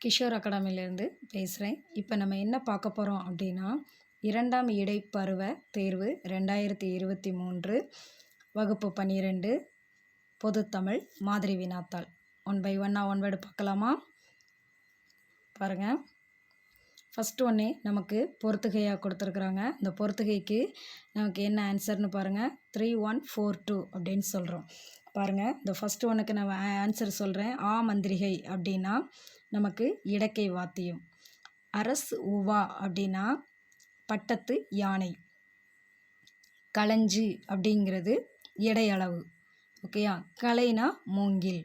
கிஷோர் அகாடமிலேருந்து பேசுகிறேன். இப்போ நம்ம என்ன பார்க்க போகிறோம் அப்படின்னா, 2ஆம் இடைப்பருவ தேர்வு 2023 வகுப்பு 12 பொதுத்தமிழ் மாதிரி வினாத்தாள். ஒன் பை ஒன்னாக ஒன் வேர்டு பார்க்கலாமா? பாருங்கள். ஃபஸ்ட்டு ஒன்னே நமக்கு பொறுத்துகையாக கொடுத்துருக்குறாங்க. இந்த பொறுத்துகைக்கு நமக்கு என்ன ஆன்சர்னு பாருங்கள். 3142 அப்படின்னு சொல்கிறோம். பாருங்கள், இந்த ஃபஸ்ட்டு ஒன்றுக்கு நான் ஆன்சர் சொல்கிறேன். மந்திரிகை அப்படின்னா நமக்கு இடக்கை வாத்தியம். அரசு உவா அப்படின்னா பட்டத்து யானை. களஞ்சி அப்படிங்கிறது எடையளவு. ஓகேயா? கலைனா மூங்கில்.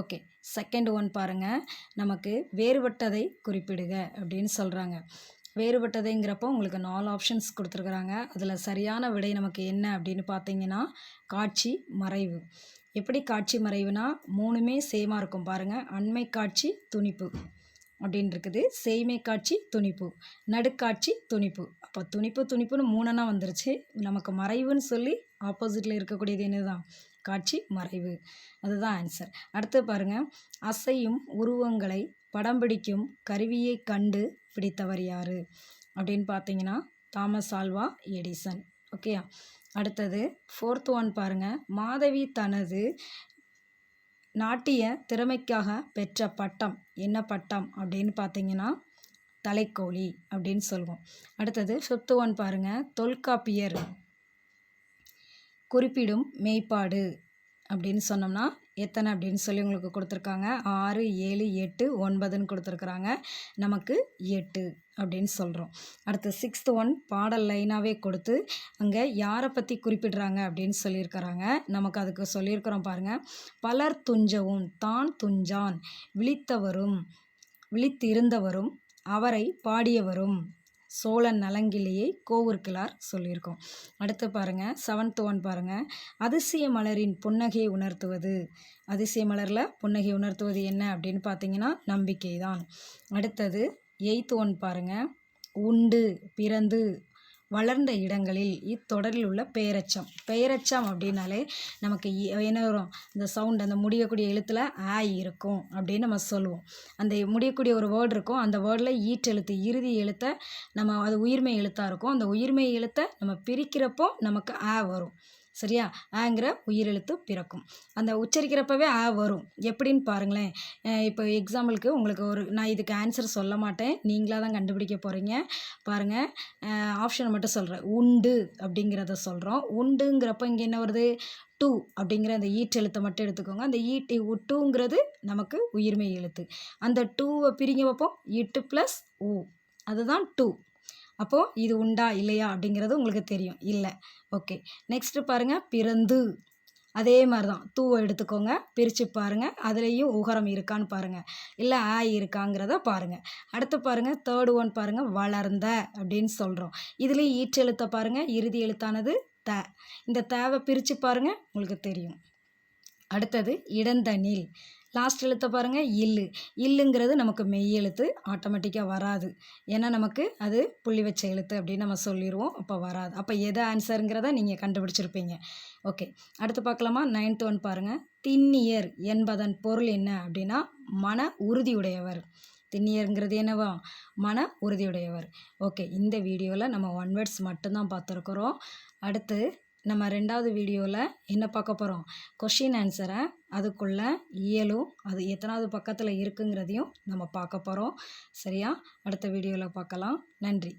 ஓகே, செகண்ட் ஒன் பாருங்கள். நமக்கு வேறுபட்டதை குறிப்பிடுக அப்படின்னு சொல்கிறாங்க. வேறுபட்டதைங்கிறப்போ உங்களுக்கு 4 ஆப்ஷன்ஸ் கொடுத்துருக்குறாங்க. அதில் சரியான விடை நமக்கு என்ன அப்படின்னு பார்த்தீங்கன்னா காட்சி மறைவு. எப்படி காட்சி மறைவுனா 3மே சேமாக இருக்கும் பாருங்கள். அண்மை காட்சி துணிப்பு அப்படின்னு இருக்குது. செய்மை காட்சி துணிப்பு, நடுக்காட்சி துணிப்பு. அப்போ துணிப்புன்னு 3 வந்துருச்சு. நமக்கு மறைவுன்னு சொல்லி ஆப்போசிட்டில் இருக்கக்கூடியது என்னதான்? காட்சி மறைவு. அதுதான் ஆன்சர். அடுத்து பாருங்கள். அசையும் உருவங்களை படம் பிடிக்கும் கருவியை கண்டு பிடித்தவர் யார் அப்படின்னு பார்த்தீங்கன்னா தாமஸ் ஆல்வா எடிசன். ஓகேயா? அடுத்தது ஃபோர்த் ஒன் பாருங்கள். மாதவி தனது நாட்டிய திறமைக்காக பெற்ற பட்டம் என்ன பட்டம் அப்படின்னு பார்த்தீங்கன்னா தலைக்கோழி அப்படின்னு சொல்லுவோம். அடுத்தது ஃபிஃப்த் ஒன் பாருங்கள். தொல்காப்பியர் குறிப்பிடும் மெய்ப்பாடு அப்படின்னு சொன்னோம்னா எத்தனை அப்படின்னு சொல்லி உங்களுக்கு கொடுத்துருக்காங்க. 6, 7, 8, 9ன்னு கொடுத்துருக்குறாங்க. நமக்கு 8 அப்படின்னு சொல்கிறோம். அடுத்து 6th ஒன் பாடல் லைனாகவே கொடுத்து அங்கே யாரை பற்றி குறிப்பிடுறாங்க அப்படின்னு சொல்லியிருக்கிறாங்க. நமக்கு அதுக்கு சொல்லியிருக்கிறோம் பாருங்கள். பலர் துஞ்சவும் தான் துஞ்சான், விழித்திருந்தவரும் அவரை பாடியவரும், சோழன் நலங்கிள்ளியை கோவூர்கிழார் சொல்லியிருக்கோம். அடுத்து பாருங்கள். 7th ஒன் பாருங்கள். அதிசய மலரின் புன்னகையை உணர்த்துவது. அதிசய மலரில் புன்னகை உணர்த்துவது என்ன அப்படின்னு பார்த்தீங்கன்னா நம்பிக்கை தான். அடுத்தது 8th ஒன் பாருங்கள். உண்டு, பிறந்து, வளர்ந்த இடங்களில் இத்தொடரில் உள்ள பெயரெச்சம். பெயரெச்சம் அப்படின்னாலே நமக்கு என்ன வரும்? இந்த சவுண்ட், அந்த முடியக்கூடிய எழுத்தில் இருக்கும் அப்படின்னு நம்ம சொல்லுவோம். அந்த முடியக்கூடிய ஒரு வேர்டு இருக்கும். அந்த வேர்டில் ஈற்றெழுத்து, இறுதி எழுத்தை நம்ம அது உயிர்மை எழுத்தாக இருக்கும். அந்த உயிர்மை எழுத்தை நம்ம பிரிக்கிறப்போ நமக்கு வரும். சரியா? ஆங்கிற உயிரெழுத்து பிறக்கும். அந்த உச்சரிக்கிறப்பவே வரும். எப்படின்னு பாருங்களேன். இப்போ எக்ஸாம்பிளுக்கு உங்களுக்கு நான் இதுக்கு ஆன்சர் சொல்ல மாட்டேன், நீங்களாக தான் கண்டுபிடிக்க போகிறீங்க. பாருங்கள், ஆப்ஷனை மட்டும் சொல்கிறேன். உண்டு அப்படிங்கிறத சொல்கிறோம். உண்டுங்கிறப்போ இங்கே என்ன வருது? 2 அப்படிங்கிற அந்த ஈற்றெழுத்தை மட்டும் எடுத்துக்கோங்க. அந்த டூங்கிறது நமக்கு உயிர்மை எழுத்து. அந்த 2வை பிரிங்க வைப்போம். இட்டு ப்ளஸ் ஊ, அதுதான் 2. அப்போது இது உண்டா இல்லையா அப்படிங்கிறது உங்களுக்கு தெரியும். இல்லை. ஓகே, நெக்ஸ்ட்டு பாருங்கள். பிறந்து, அதே மாதிரி தான். தூவை எடுத்துக்கோங்க, பிரித்து பாருங்கள். அதுலேயும் உகரம் இருக்கான்னு பாருங்கள், இல்லை இருக்காங்கிறத பாருங்கள். அடுத்து பாருங்கள். 3rd ஒன் பாருங்கள். வளர்ந்த அப்படின்னு சொல்கிறோம். இதுலேயும் ஈற்றெழுத்தை பாருங்கள். இறுதி எழுத்தானது த. இந்த தேவை பிரித்து பாருங்கள், உங்களுக்கு தெரியும். அடுத்தது இடந்தனில். லாஸ்ட் எழுத்தை பாருங்கள். இல்லுங்கிறது நமக்கு மெய் எழுத்து, ஆட்டோமேட்டிக்காக வராது. ஏன்னா நமக்கு அது புள்ளி வச்ச எழுத்து அப்படின்னு நம்ம சொல்லிடுவோம். அப்போ வராது. அப்போ எது ஆன்சருங்கிறத நீங்கள் கண்டுபிடிச்சிருப்பீங்க. ஓகே, அடுத்து பார்க்கலாமா? 9th ஒன் பாருங்கள். திண்ணியர் என்பதன் பொருள் என்ன அப்படின்னா மன உறுதியுடையவர். திண்ணியருங்கிறது என்னவா? மன உறுதியுடையவர். ஓகே, இந்த வீடியோவில் நம்ம 1 வேர்ட்ஸ் மட்டும்தான் பார்த்துருக்குறோம். அடுத்து நம்ம 2வது வீடியோவில் என்ன பார்க்க போகிறோம்? கொஷின் ஆன்சரை, அதுக்குள்ளே இயலும் அது எத்தனாவது பக்கத்தில் இருக்குங்கிறதையும் நம்ம பார்க்க போகிறோம். சரியா? அடுத்த வீடியோவில் பார்க்கலாம். நன்றி.